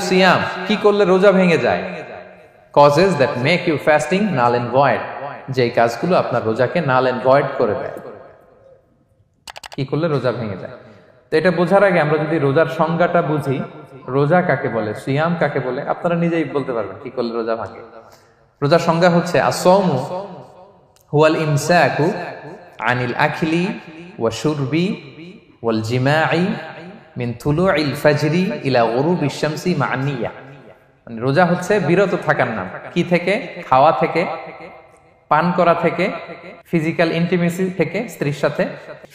সিয়াম কি করলে রোজা ভেঙে যায়? Causes that make you fasting null and void, যে কাজগুলো আপনার রোজাকে নাল এন্ড ভয়েড করে দেয়। কি করলে রোজা ভেঙে যায়? তো এটা বোঝার আগে আমরা যদি রোজার সংজ্ঞাটা বুঝি, রোজা কাকে বলে, সিয়াম কাকে বলে, আপনারা নিজেই বলতে পারবেন কি করলে রোজা ভাঙে। রোজার সংজ্ঞা হচ্ছে আসওমু হুয়াল ইমসাকু আনিল আখলি ওয়া শুরবি ওয়াল জিমাই মিন তুলুইল ফাজরি ইলা গুরুবিশ শামসি মা'আন নিয়া। মানে রোজা হচ্ছে বিরত থাকার নাম। কি থেকে? খাওয়া থেকে, পান করা থেকে, ফিজিক্যাল ইন্টিমেসি থেকে স্ত্রীর সাথে,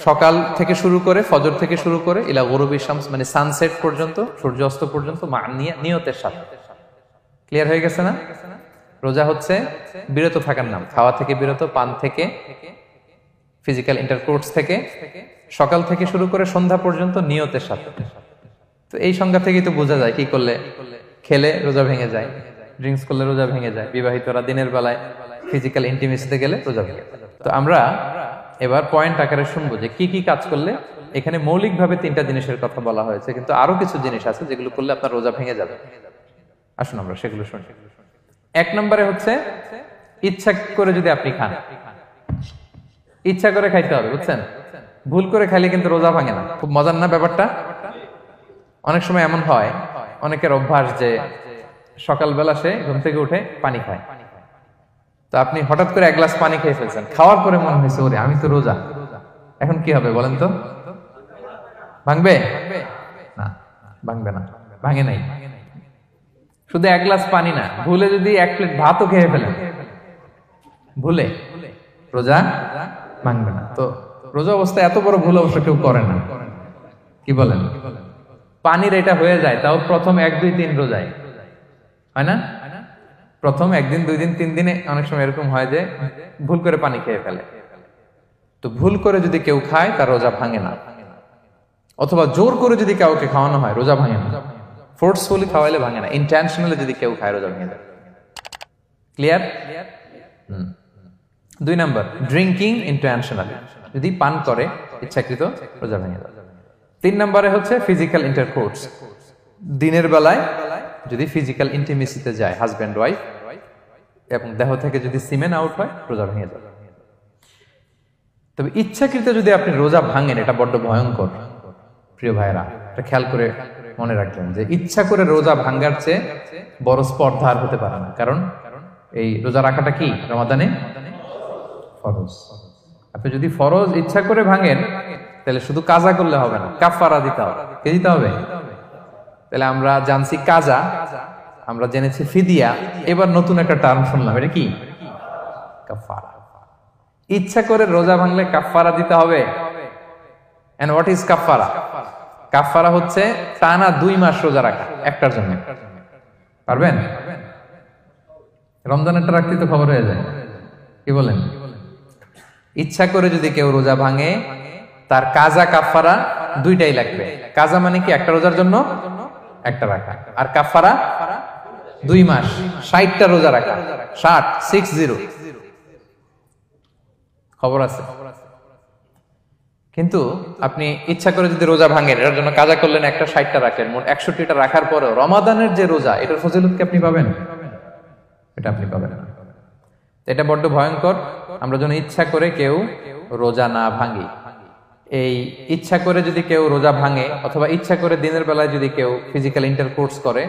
সকাল থেকে শুরু করে, ফজর থেকে শুরু করে ইলা গুরুবিশ শামস মানে সানসেট পর্যন্ত, সূর্যাস্ত পর্যন্ত মা'আন নিয়া, নিয়তের সাথে। ক্লিয়ার হয়ে গেছে না? রোজা হচ্ছে বিরত থাকার নাম। খাওয়া থেকে বিরত, পান থেকে, ফিজিক্যাল ইন্টারকোর্স থেকে, সকাল থেকে শুরু করে সন্ধ্যা পর্যন্ত নিয়তের সাথে। তো এই সংজ্ঞা থেকেই তো বোঝা যায় কি করলে, খেলে রোজা ভেঙে যায়, ড্রিঙ্কস করলে রোজা ভেঙে যায়, বিবাহিতরা দিনের বেলায় ফিজিক্যাল ইন্টিমেসিতে গেলে রোজা ভেঙে যায়। তো আমরা এবার পয়েন্ট আকারে শুনবো যে কি কি কাজ করলে। এখানে মৌলিকভাবে 3টা জিনিসের কথা বলা হয়েছে, কিন্তু আরো কিছু জিনিস আছে যেগুলো করলে আপনার রোজা ভেঙে যাবে। আসুন আমরা সেগুলো শুনি। 1 নম্বরে হচ্ছে ইচ্ছা করে যদি আপনি খান, ইচ্ছা করে খাইতে হবে, বুঝছেন? ভুল করে খাইলে কিন্তু রোজা ভাঙে না। খুব মজার না ব্যাপারটা? অনেক সময় এমন হয়, অনেকের অভ্যাস যে সকালবেলা সে ঘুম থেকে উঠে পানি খায়। তো আপনি হঠাৎ করে 1 গ্লাস পানি খেয়ে ফেলছেন, খাওয়ার পরে মনে হয়েছে ওরে আমি তো রোজা, এখন কি হবে বলেন তো? ভাঙবে না? ভাঙবে না, ভাঙে নাই। শুধু 1 গ্লাস পানি না, ভুলে যদি 1 প্লেট ভাতও খেয়ে ফেলেন, ভুলে, রোজা ভাঙবে না। তো রোজা অবস্থায় এত বড় ভুল অবশ্য কেউ করে না, কি বলেন? পানির এটা হয়ে যায়, তাও প্রথম 1, 2, 3 রোজায় হয় না? প্রথম 1 দিন, 2 দিন, 3 দিনে অনেক সময় এরকম হয় যে ভুল করে পানি খেয়ে ফেলে। তো ভুল করে যদি কেউ খায় তার রোজা ভাঙে না। অথবা জোর করে যদি কাউকে খাওয়ানো হয় রোজা ভাঙে না। ফোর্সফুলি খাওয়াইলে ভাঙে না, ইন্টেনশনালি যদি কেউ খায় রোজা ভেঙে যায়। ক্লিয়ার? 2 নাম্বার, ড্রিঙ্কিং ইন্টেনশনালি, যদি পান করে ইচ্ছাকৃত, রোজা ভেঙে যায়। 3 নম্বরে হচ্ছে ফিজিক্যাল ইন্টারকোর্স, দিনের বেলায় যদি ফিজিক্যাল ইন্টিমেসিতে যায় হাজব্যান্ড ওয়াইফ, এবং দেহ থেকে যদি সিমেন আউট হয় রোজা ভেঙে যায়। তবে ইচ্ছাকৃত যদি আপনি রোজা ভাঙেন, এটা বড্ড ভয়ঙ্কর প্রিয় ভাইরা। এটা খেয়াল করে মনে রাখবেন যে ইচ্ছা করে রোজা ভাঙার চেয়ে বড় স্পর্ধা আর হতে পারে না। কারণ এই রোজা রাখাটা কি রমাদানে ফরজ। আপনি যদি ফরজ ইচ্ছা করে ভাঙেন তাহলে শুধু কাজা করলে হবে না, কাফারা দিতে হবে। কে দিতে হবে? তাহলে আমরা জানছি কাজা, আমরা জেনেছি ফিদিয়া, এবার নতুন একটা টার্ম শুনলাম, এটা কি? কাফারা। ইচ্ছা করে রোজা ভাঙলে কাফারা দিতে হবে। এন্ড হোয়াট ইজ কাফারা? কাফারা হচ্ছে টানা 2 মাস রোজা রাখা একটার জন্য। পারবেন? রমজানেরটা রাখতে তো খবর হয়ে যায়, কি বলেন? ইচ্ছা করে যদি কেউ রোজা ভাঙে তার কাজা কাফারা 2টাই লাগবে। কাজা মানে কি? একটা রোজার জন্য একটা রাখা, আর কাফারা 2 মাস 60টা রোজা রাখা। 60 খবর আছে। কিন্তু আপনি ইচ্ছা করে যদি রোজা ভাঙেন, এটার জন্য কাজা করলেন, একটা 60টা রাখলেন, মোট 61টা রাখার পরেও রমাদানের যে রোজা, এটার ফজিলত কি আপনি পাবেন? এটা আপনি পাবেন না। এটা বড্ড ভয়ঙ্কর। আমরা যেন ইচ্ছা করে কেউ রোজা না ভাঙি। এই ইচ্ছা করে যদি কেউ রোজা ভাঙে, অথবা ইচ্ছা করে দিনের বেলায় যদি কেউ ফিজিক্যাল ইন্টারকোর্স করে,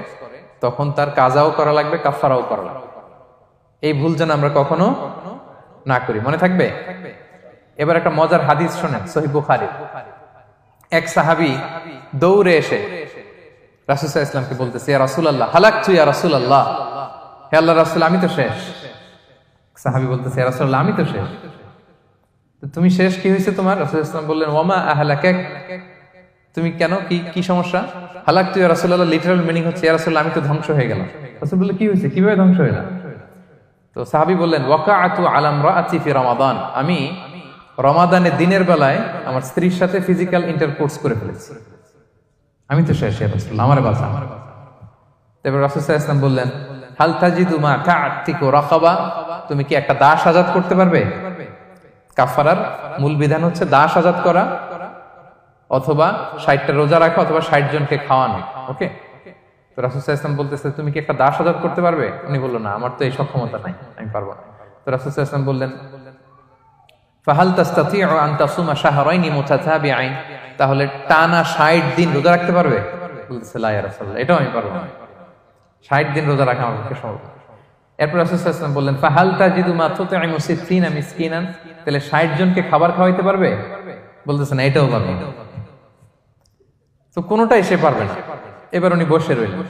তখন তার কাজাও করা লাগবে, কাফারাও করা লাগবে। এই ভুল যেন আমরা কখনো না করি, মনে থাকবে। এবার একটা মজার হাদিস শোনেন, সহিহ বুখারী। এক সাহাবী দৌড়ে এসে রাসূল সাল্লাল্লাহু আলাইহি ওয়াসাল্লামকে বলতেছে, ইয়া রাসূলুল্লাহ হালাকতু ইয়া রাসূলুল্লাহ, হে আল্লাহর রাসূল আমি তো শেষ। সাহাবী বলতেছে, ইয়া রাসূলুল্লাহ আমি তো শেষ। তো তুমি শেষ, কি হয়েছে তোমার? রাসূল সাল্লাল্লাহু আলাইহি ওয়াসাল্লাম বললেন, ওয়ামা আহলাকাক, তুমি কেন, কি সমস্যা? হালাকতু ইয়া রাসূলুল্লাহ লিটারাল মিনিং হচ্ছে, ইয়া রাসূলুল্লাহ আমি তো ধ্বংস হয়ে গেলাম। রাসূল বললেন, কি হয়েছে, কিভাবে ধ্বংস হইলা? তো সাহাবী বললেন, ওয়াকাআতু আলা ইমরাআতি ফি রমাদান, আমি রমাদানে দিনের বেলায় আমার স্ত্রীর সাথে ফিজিক্যাল ইন্টারকোর্স করে ফেলেছি, আমি তো শেষ, ইয়া রাসূলুল্লাহ আমারে বাঁচান। তারপর রাসূল সাল্লাল্লাহু আলাইহি ওয়াসাল্লাম বললেন, হাল তাজিদু মা কা'তিকু রাকাবা, তুমি কি একটা দাস আজাদ করতে পারবে? কাফারার মূল বিধান হচ্ছে দাস আজাদ করা, অথবা 60টা রোজা রাখা, অথবা 60 জনকে খাওয়ানো। ওকে, তো রাসূল সাল্লাল্লাহু আলাইহি ওয়াসাল্লাম বলতেছে, তুমি কি একটা দাস আজাদ করতে পারবে? উনি বলল, না, আমার তো এই সক্ষমতা নাই, আমি পারবো না। তো রাসূল সাল্লাল্লাহু আলাইহি ওয়াসাল্লাম বললেন, ফাহাল তাস্তাতিউ আন তাসুমা শাহরাইনি মুতাতাবিআইন, তাহলে টানা 60 দিন রোজা রাখতে পারবে? বলতেছে, লা ইয়া রাসূলুল্লাহ, এটাও আমি পারবো না, 60 দিন রোজা রাখা আমার পক্ষে সম্ভব না। এরপর রাসূল সাল্লাল্লাহু আলাইহি ওয়াসাল্লাম বললেন, ফাহাল তাজিদু মা তুতঈমু 60 মিসকিনান, তাহলে 60 জনকে খাবার খাওয়াইতে পারবে? বলতেছে, না, এটাও পারবো না। তো কোনোটাই সে পারবে না। এবার উনি বসে রইলেন।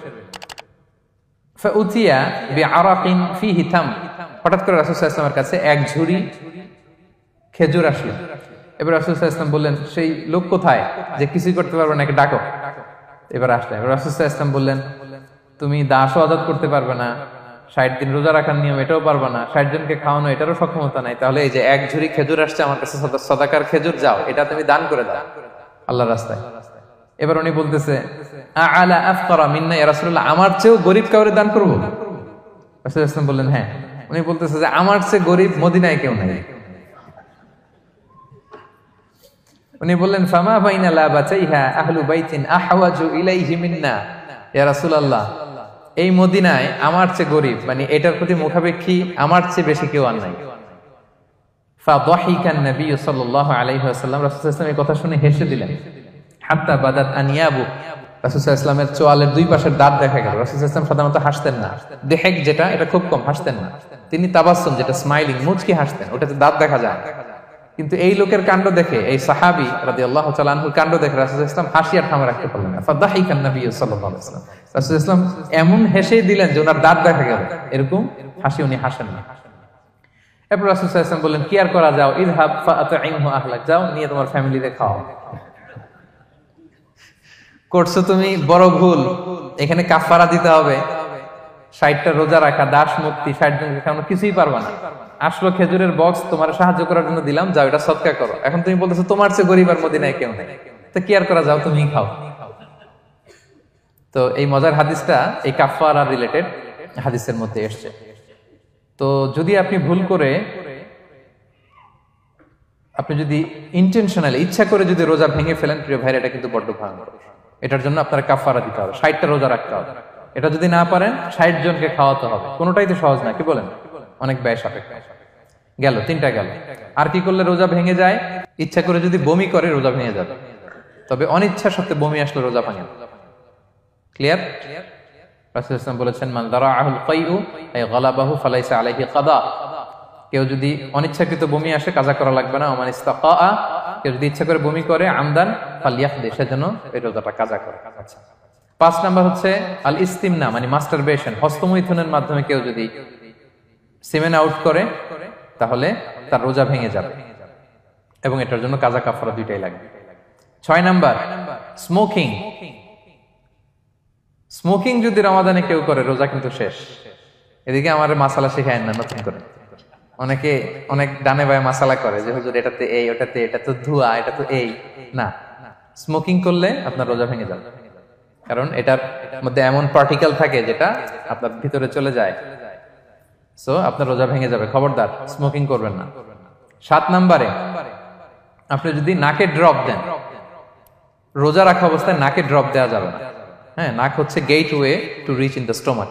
ফাউতিয়া বিআরাকিন ফিহি তাম, হঠাৎ করে রাসূল সাল্লাল্লাহু আলাইহি ওয়াসাল্লামের কাছে এক ঝুড়ি খেজুর আসলো। এবার রাসূল সাল্লাল্লাহু আলাইহি ওয়াসাল্লাম বললেন, সেই লোক কোথায় যে কিছুই করতে পারবে না, একে ডাকো। এবার আসলে এবার রাসূল সাল্লাল্লাহু আলাইহি ওয়াসাল্লাম বললেন, তুমি দাসও আজাদ করতে পারবে না, 60 দিন রোজা রাখার নিয়ম এটাও পারবে না, 60 জনকে খাওয়ানো এটারও সক্ষমতা নাই, তাহলে এই যে এক ঝুড়ি খেজুর আসছে আমার কাছে, সাদাকার খেজুর, যাও এটা তুমি দান করে দাও আল্লাহর রাস্তায়। এবার উনি বলতেছে, আলা আফকারা মিন্না ইয়া রাসূলুল্লাহ, আমার চেয়েও গরীব কাউরে দান করব? রাসূল সাল্লাল্লাহু আলাইহি ওয়াসাল্লাম বললেন, হ্যাঁ। উনি বলতেছে যে আমার চেয়ে গরীব মদিনায় কেউ নাই। উনি বললেন, ফামা বাইনা লাবাতাইহা আহলু বাইতিন আহওয়াজু ইলাইহি মিন্না ইয়া রাসূলুল্লাহ, এই মদিনায় আমার চেয়ে গরীব, মানে এটার প্রতি মুখাপেক্ষী আমার চেয়ে বেশি কেউ আর নাই। ফাদাহিকান নবী সাল্লাল্লাহু আলাইহি ওয়াসাল্লাম, রাসূল সাল্লাল্লাহু আলাইহি ওয়াসাল্লাম এই কথা শুনে হেসে দিলেন। হাত্তা বাদাত আনিয়াবু, রাসূল সাল্লাল্লাহু আলাইহি ওয়াসাল্লামের চোয়ালের দুই পাশের দাঁত দেখা গেল। রাসূল সাল্লাল্লাহু আলাইহি ওয়াসাল্লাম সাধারণত হাসতেন না, দেহেক যেটা এটা খুব কম হাসতেন না, তিনি তাবাসসুম যেটা স্মাইলিং মুচকি হাসতেন, ওটাতে দাঁত দেখা যায়। কিন্তু এই লোকের কাণ্ড দেখে, এই সাহাবী রাদিয়াল্লাহু তাআলা আনহুর কাণ্ড দেখে রাসূল সাল্লাল্লাহু আলাইহি ওয়াসাল্লাম হাসি আর থামা রাখতে পারলেন না। ফাদাহিকান নবী সাল্লাল্লাহু আলাইহি ওয়াসাল্লাম, রাসূল সাল্লাল্লাহু আলাইহি ওয়াসাল্লাম এমন হেসেই দিলেন যে ওনার দাঁত দেখা গেল, এরকম হাসি উনি হাসেন না। এরপর রাসূল সাল্লাল্লাহু আলাইহি ওয়াসাল্লাম বললেন, কি আর করা, যাও, ইযহাব ফাআতঈমহু আহলাক, যাও নিয়ে তোমার ফ্যামিলিতে খাও। করছো তুমি বড় ভুল, এখানে কাফারা দিতে হবে, 60টা রোজা রাখা, দাস মুক্তি, 60 জনকে খাওয়ানো, কিছুই পারবা না। আসলো খেজুরের বক্স, তোমার সাহায্য করার জন্য দিলাম, যাও এটা সদকা করো। এখন তুমি বলতেছো তোমার চেয়ে গরীব আর মদিনায় কেউ নেই, তো কি আর করা, যাও তুমি খাও। তো এই মজার হাদিসটা এই কাফারা রিলেটেড হাদিসের মধ্যে এসেছে। তো যদি আপনি ভুল করে, আপনি যদি ইন্টেনশনালি ইচ্ছা করে যদি রোজা ভেঙে ফেলেন, প্রিয় ভাইরা, এটা কিন্তু বড্ড ভয়ঙ্কর। এটার জন্য আপনার কাফারা দিতে হবে, 60টা রোজা রাখতে হবে। এটা যদি না পারেন 60 জনকে খাওয়াতে হবে। কোনোটাই তো সহজ না, কি বলেন? অনেক ব্যয় সাপেক্ষ। গেল 3টা গেল। আর কি করলে রোজা ভেঙে যায়? ইচ্ছা করে যদি বমি করে রোজা ভেঙে যাবে, তবে অনিচ্ছা সত্ত্বে বমি আসলে রোজা ভাঙে। ক্লিয়ার? রাসূল সাল্লাল্লাহু আলাইহি ওয়াসাল্লাম বলেছেন, মান দারাআহুল কাইউ আই গালাবাহু ফালাইসা আলাইহি কাদা, কেউ যদি অনিচ্ছাকৃত বমি আসে কাজা করা লাগবে না। ওমান ইস্তাকা, কেউ যদি ইচ্ছা করে বমি করে আমদান ফালিয়াহদি, সেজন্য এই রোজাটা কাজা করে। আচ্ছা, 5 নাম্বার হচ্ছে আল ইস্তিমনা, মানে মাস্টারবেশন, হস্তমৈথুনের মাধ্যমে কেউ যদি সিমেন আউট করে তাহলে তার রোজা ভেঙে যাবে, এবং এটার জন্য কাজা কাফারা দুইটাই লাগবে। 6 নাম্বার স্মোকিং। স্মোকিং যদি রমাদানে কেউ করে, রোজা কিন্তু শেষ। এদিকে আমার মাসালা শেখায় না নতুন করে, অনেকে অনেক ডানে বায়ে মাসালা করে যে হুজুর এটাতে এই, ওটাতে, এটা তো ধোঁয়া, এটা তো এই না। স্মোকিং করলে আপনার রোজা ভেঙে যাবে, কারণ এটার মধ্যে এমন পার্টিকেল থাকে যেটা আপনার ভিতরে চলে যায়, সো আপনার রোজা ভেঙে যাবে। খবরদার স্মোকিং করবেন না। 7 নাম্বারে আপনি যদি নাকে ড্রপ দেন, রোজা রাখা অবস্থায় নাকে ড্রপ দেওয়া যাবে না। হ্যাঁ, নাক হচ্ছে gateway to reach in the stomach,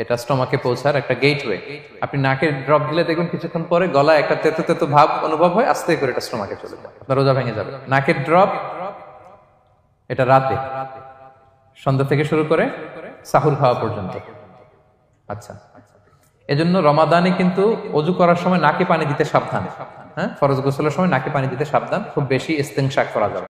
এটা স্টোমাকে পৌঁছার একটা গেটওয়ে। আপনি নাকে ড্রপ দিলে দেখবেন কিছুক্ষণ পরে গলায় একটা তেতো তেতো ভাব অনুভব হয়, আস্তে করে এটা স্টোমাকে চলে যায়, আপনার রোজা ভেঙে যাবে। নাকের ড্রপ এটা রাতে, সন্ধ্যা থেকে শুরু করে সাহুর খাওয়া পর্যন্ত। আচ্ছা, এজন্য রমাদানে কিন্তু ওযু করার সময় নাকে পানি দিতে সাবধান। হ্যাঁ, ফরজ গোসলের সময় নাকে পানি দিতে সাবধান, খুব বেশি ইস্তেনশাক করা যাবে।